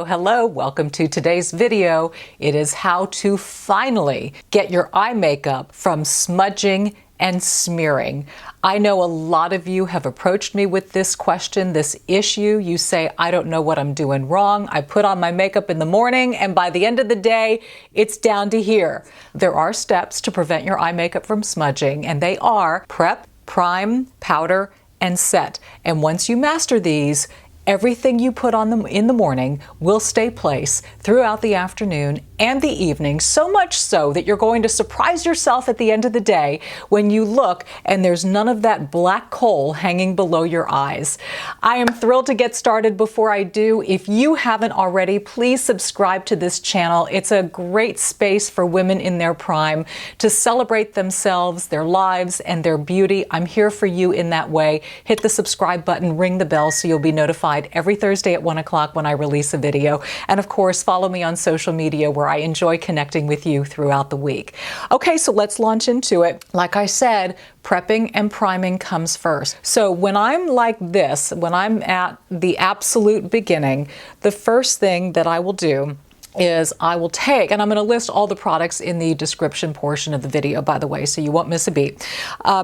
Hello, welcome to today's video. It is how to finally get your eye makeup from smudging and smearing. I know a lot of you have approached me with this question, this issue. You say, I don't know what I'm doing wrong. I put on my makeup in the morning and by the end of the day, it's down to here. There are steps to prevent your eye makeup from smudging, and they are prep, prime, powder, and set. And once you master these, everything you put on them in the morning will stay place throughout the afternoon and the evening, so much so that you're going to surprise yourself at the end of the day when you look and there's none of that black coal hanging below your eyes. I am thrilled to get started. Before I do, if you haven't already, please subscribe to this channel. It's a great space for women in their prime to celebrate themselves, their lives, and their beauty. I'm here for you in that way. Hit the subscribe button, ring the bell so you'll be notified every Thursday at 1 o'clock when I release a video. And of course, follow me on social media where I enjoy connecting with you throughout the week. Okay, so let's launch into it. Like I said, prepping and priming comes first. So when I'm like this, when I'm at the absolute beginning, the first thing that I will do is I will take, and I'm going to list all the products in the description portion of the video, by the way, so you won't miss a beat.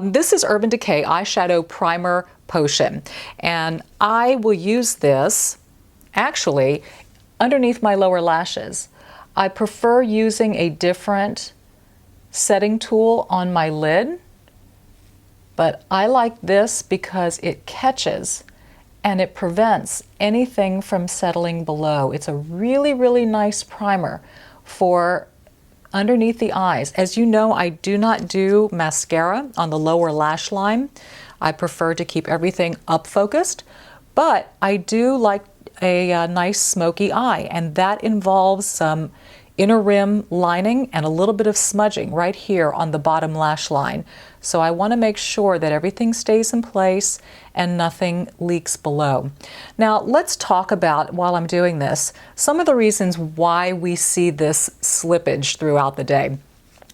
This is Urban Decay Eyeshadow Primer Potion, and I will use this actually underneath my lower lashes. I prefer using a different setting tool on my lid, but I like this because it catches and it prevents anything from settling below. It's a really, really nice primer for underneath the eyes. As you know, I do not do mascara on the lower lash line. I prefer to keep everything up focused, but I do like a nice smoky eye, and that involves some inner rim lining and a little bit of smudging right here on the bottom lash line. So I want to make sure that everything stays in place and nothing leaks below. Now let's talk about, while I'm doing this, some of the reasons why we see this slippage throughout the day.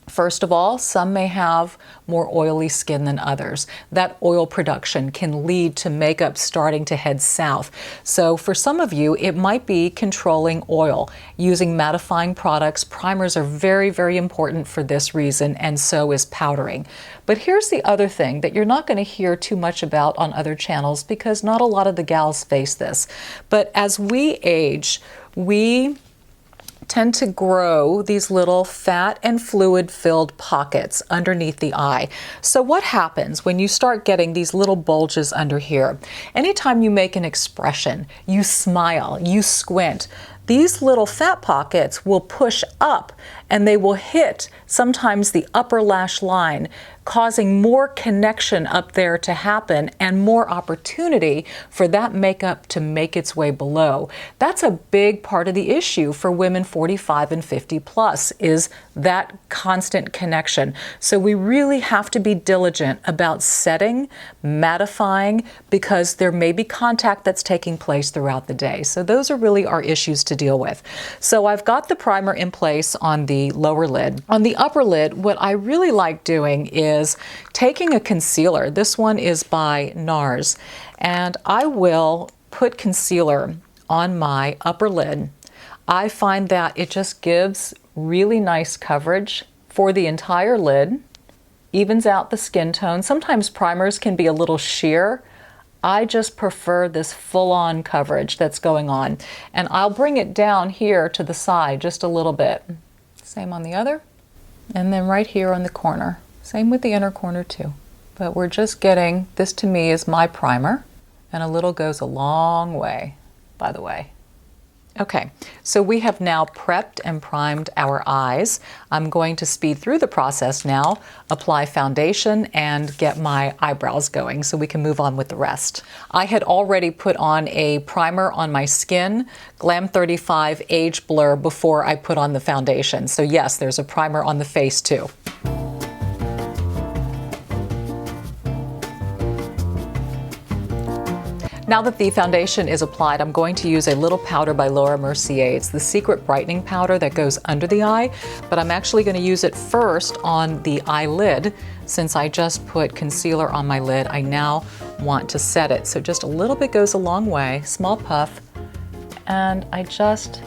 First of all, some may have more oily skin than others. That oil production can lead to makeup starting to head south. So for some of you, it might be controlling oil. Using mattifying products, primers are very, very important for this reason, and so is powdering. But here's the other thing that you're not going to hear too much about on other channels because not a lot of the gals face this. But as we age, we tend to grow these little fat and fluid filled pockets underneath the eye. So what happens when you start getting these little bulges under here? Anytime you make an expression, you smile, you squint, these little fat pockets will push up and they will hit sometimes the upper lash line, causing more connection up there to happen and more opportunity for that makeup to make its way below. That's a big part of the issue for women 45 and 50 plus, is that constant connection. So we really have to be diligent about setting, mattifying, because there may be contact that's taking place throughout the day. So those are really our issues to deal with. So I've got the primer in place on the lower lid. On the upper lid, what I really like doing is taking a concealer. This one is by NARS, and I will put concealer on my upper lid. I find that it just gives really nice coverage for the entire lid, evens out the skin tone. Sometimes primers can be a little sheer. I just prefer this full-on coverage that's going on. And I'll bring it down here to the side just a little bit. Same on the other. And then right here on the corner. Same with the inner corner too. But we're just getting, this to me is my primer. And a little goes a long way, by the way. Okay, so we have now prepped and primed our eyes. I'm going to speed through the process now, apply foundation, and get my eyebrows going so we can move on with the rest. I had already put on a primer on my skin, Glam 35 Age Blur, before I put on the foundation. So yes, there's a primer on the face too. Now that the foundation is applied, I'm going to use a little powder by Laura Mercier. It's the Secret Brightening Powder that goes under the eye, but I'm actually going to use it first on the eyelid. Since I just put concealer on my lid, I now want to set it. So just a little bit goes a long way, small puff, and I just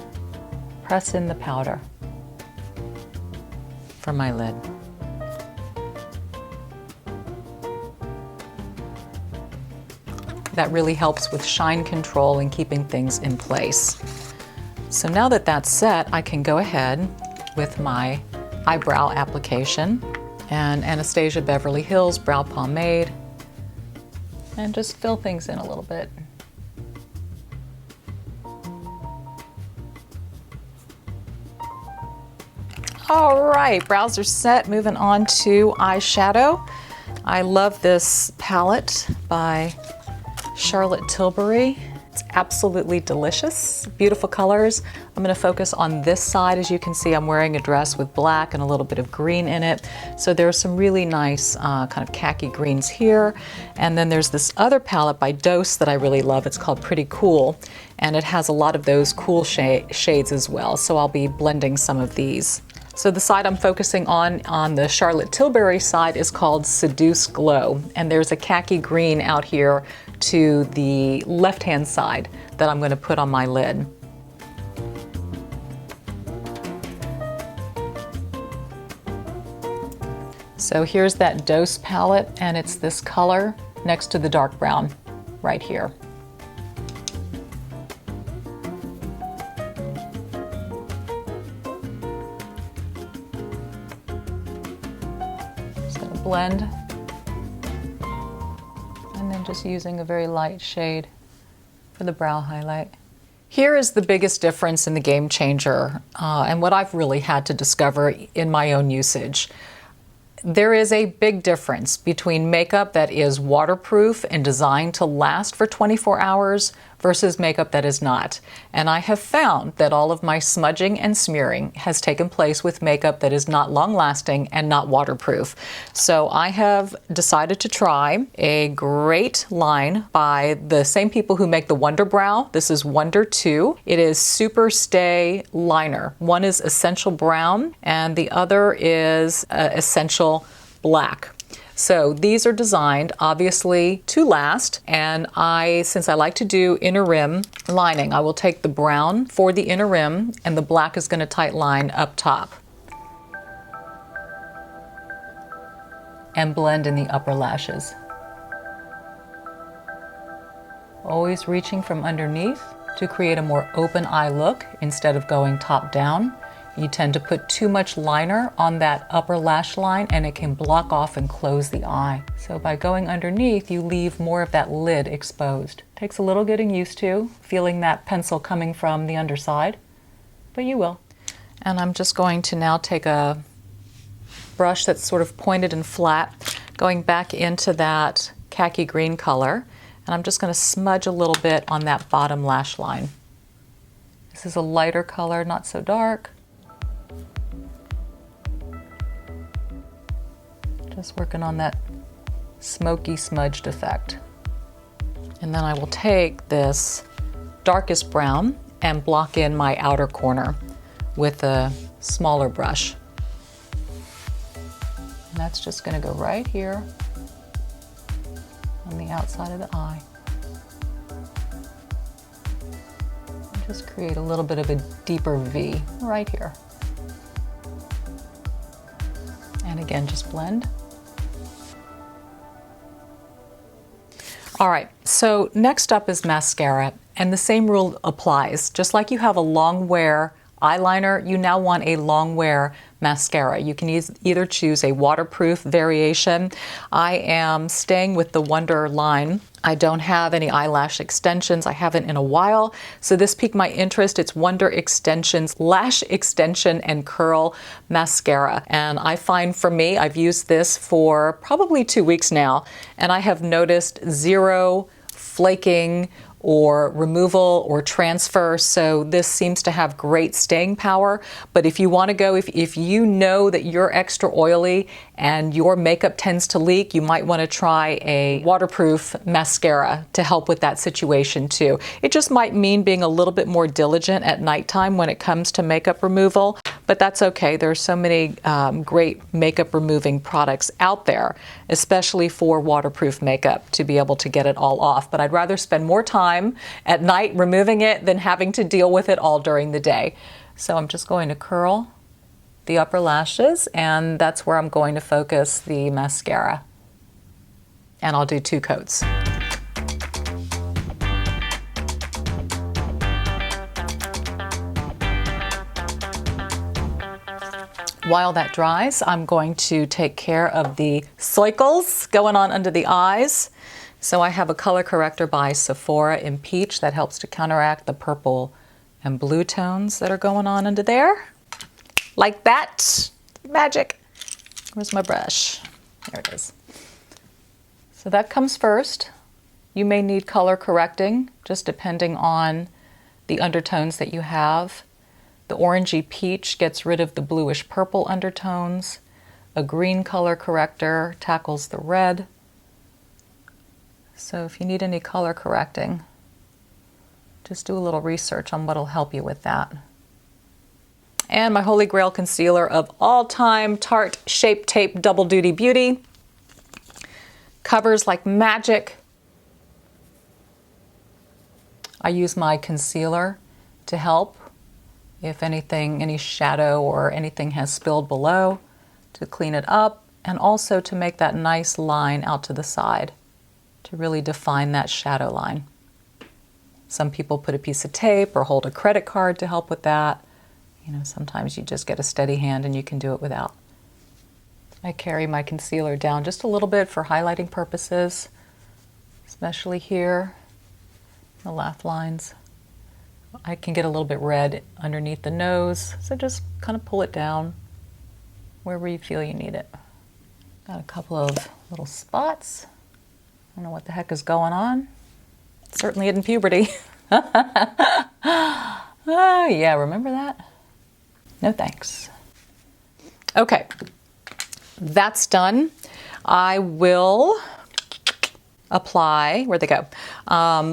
press in the powder for my lid. That really helps with shine control and keeping things in place. So now that that's set, I can go ahead with my eyebrow application and Anastasia Beverly Hills Brow Pomade and just fill things in a little bit. All right, brows are set. Moving on to eyeshadow. I love this palette by Charlotte Tilbury. It's absolutely delicious, beautiful colors. I'm going to focus on this side. As you can see, I'm wearing a dress with black and a little bit of green in it. So there's some really nice kind of khaki greens here. And then there's this other palette by Dose that I really love. It's called Pretty Cool, and it has a lot of those cool shades as well. So I'll be blending some of these. So the side I'm focusing on the Charlotte Tilbury side, is called Seduce Glow. And there's a khaki green out here to the left-hand side that I'm going to put on my lid. So here's that Dose palette, and it's this color next to the dark brown right here. Blend, and then just using a very light shade for the brow highlight. Here is the biggest difference in the game changer, and what I've really had to discover in my own usage. There is a big difference between makeup that is waterproof and designed to last for 24 hours versus makeup that is not. And I have found that all of my smudging and smearing has taken place with makeup that is not long-lasting and not waterproof. So I have decided to try a great line by the same people who make the Wunder Brow. This is Wunder 2. It is Super Stay Liner. One is Essential Brown and the other is Essential Black. So these are designed obviously to last, and since I like to do inner rim lining, I will take the brown for the inner rim and the black is going to tight line up top and blend in the upper lashes. Always reaching from underneath to create a more open eye look instead of going top down. You tend to put too much liner on that upper lash line and it can block off and close the eye. So by going underneath, you leave more of that lid exposed. Takes a little getting used to, feeling that pencil coming from the underside, but you will. And I'm just going to now take a brush that's sort of pointed and flat, going back into that khaki green color, and I'm just going to smudge a little bit on that bottom lash line. This is a lighter color, not so dark. Just working on that smoky smudged effect. And then I will take this darkest brown and block in my outer corner with a smaller brush. And that's just going to go right here on the outside of the eye. And just create a little bit of a deeper V right here. And again, just blend. All right, so next up is mascara, and the same rule applies. Just like you have a long wear eyeliner, you now want a long wear mascara. You can either choose a waterproof variation. I am staying with the Wunder line. I don't have any eyelash extensions. I haven't in a while. So this piqued my interest. It's Wunder Extensions Lash Extension and Curl Mascara. And I find for me, I've used this for probably 2 weeks now, and I have noticed zero flaking or removal or transfer, so this seems to have great staying power. But if you want to go, if you know that you're extra oily and your makeup tends to leak, you might want to try a waterproof mascara to help with that situation too. It just might mean being a little bit more diligent at nighttime when it comes to makeup removal, but that's okay. There's so many great makeup removing products out there, especially for waterproof makeup, to be able to get it all off. But I'd rather spend more time at night removing it than having to deal with it all during the day. So I'm just going to curl the upper lashes, and that's where I'm going to focus the mascara. And I'll do 2 coats. While that dries, I'm going to take care of the circles going on under the eyes. So I have a color corrector by Sephora in Peach that helps to counteract the purple and blue tones that are going on under there. Like that. Magic. Where's my brush? There it is. So that comes first. You may need color correcting, just depending on the undertones that you have. The orangey peach gets rid of the bluish purple undertones. A green color corrector tackles the red. So if you need any color correcting, just do a little research on what'll help you with that. And my Holy Grail concealer of all time, Tarte Shape Tape Double Duty Beauty. Covers like magic. I use my concealer to help if anything, any shadow or anything has spilled below, to clean it up, and also to make that nice line out to the side, to really define that shadow line. Some people put a piece of tape or hold a credit card to help with that. You know, sometimes you just get a steady hand and you can do it without. I carry my concealer down just a little bit for highlighting purposes, especially here, the laugh lines. I can get a little bit red underneath the nose, so just kind of pull it down wherever you feel you need it. Got a couple of little spots. I don't know what the heck is going on. Certainly in puberty. Oh yeah, remember that? No thanks. Okay, that's done. I will apply, where'd they go?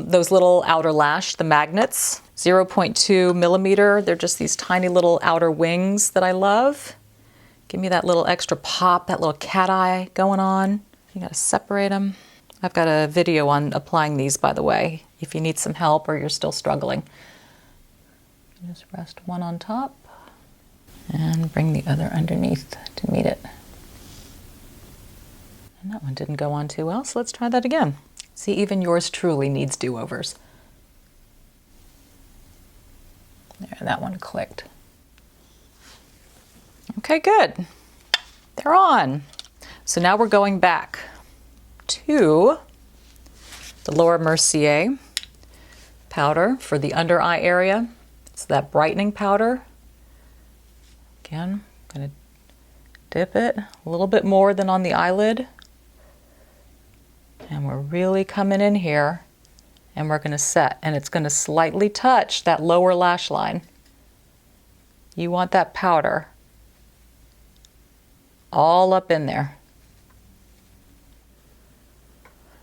Those little outer lash, the magnets, 0.2 millimeter. They're just these tiny little outer wings that I love. Give me that little extra pop, that little cat eye going on. You gotta separate them. I've got a video on applying these, by the way, if you need some help or you're still struggling. Just rest one on top and bring the other underneath to meet it. And that one didn't go on too well, so let's try that again. See, even yours truly needs do-overs. There, that one clicked. Okay, good. They're on. So now we're going back to the Laura Mercier powder for the under eye area. It's that brightening powder. Again, I'm going to dip it a little bit more than on the eyelid. And we're really coming in here and we're going to set, and it's going to slightly touch that lower lash line. You want that powder all up in there.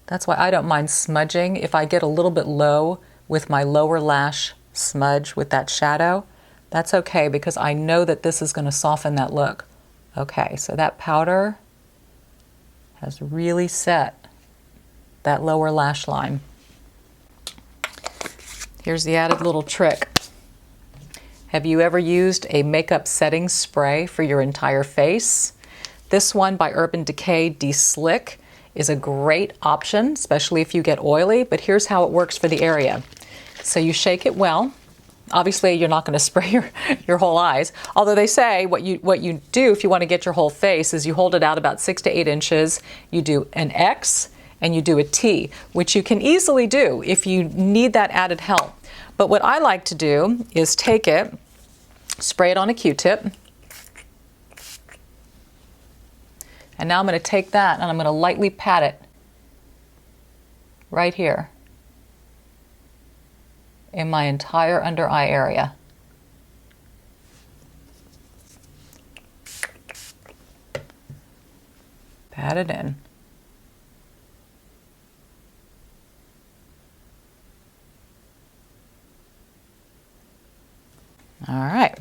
That's why I don't mind smudging. If I get a little bit low with my lower lash smudge with that shadow, that's okay because I know that this is going to soften that look. Okay, so that powder has really set that lower lash line. Here's the added little trick. Have you ever used a makeup setting spray for your entire face? This one by Urban Decay De-Slick is a great option, especially if you get oily, but here's how it works for the area. So you shake it well. Obviously, you're not going to spray your whole eyes, although they say what you do if you want to get your whole face is you hold it out about 6 to 8 inches, you do an X, and you do a T, which you can easily do if you need that added help. But what I like to do is take it, spray it on a Q-tip, and now I'm going to take that and I'm going to lightly pat it right here. in my entire under eye area. Pat it in. All right,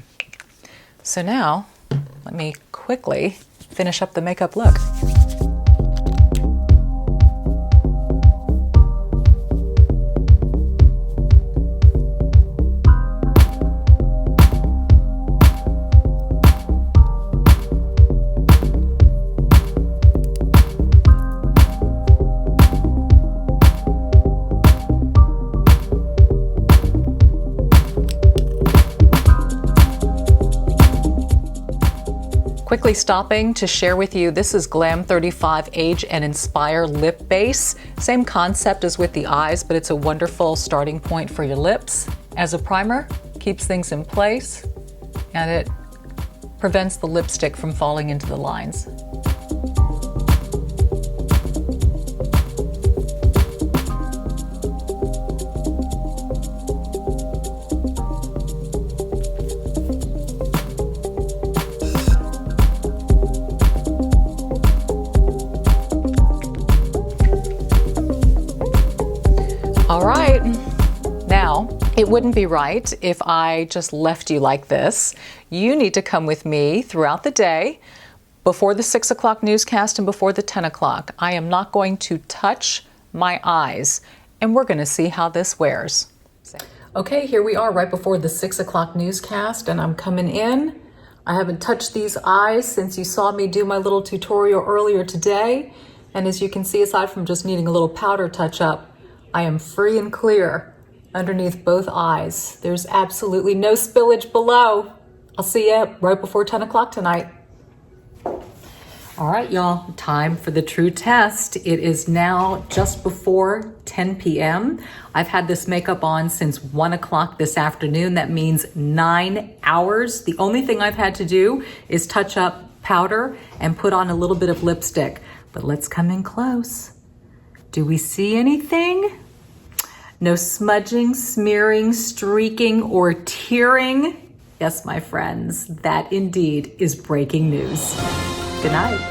so now let me quickly finish up the makeup look. Quickly stopping to share with you, this is Glam 35 Age and Inspire Lip Base. Same concept as with the eyes, but it's a wonderful starting point for your lips. As a primer, keeps things in place, and it prevents the lipstick from falling into the lines. All right, now it wouldn't be right if I just left you like this. You need to come with me throughout the day, before the 6 o'clock newscast and before the 10 o'clock. I am not going to touch my eyes, and we're gonna see how this wears. Okay, here we are right before the 6 o'clock newscast, and I'm coming in. I haven't touched these eyes since you saw me do my little tutorial earlier today. And as you can see, aside from just needing a little powder touch up, I am free and clear underneath both eyes. There's absolutely no spillage below. I'll see you right before 10 o'clock tonight. All right, y'all, time for the true test. It is now just before 10 p.m. I've had this makeup on since 1 o'clock this afternoon. That means 9 hours. The only thing I've had to do is touch up powder and put on a little bit of lipstick. But let's come in close. Do we see anything? No smudging, smearing, streaking, or tearing. Yes, my friends, that indeed is breaking news. Good night.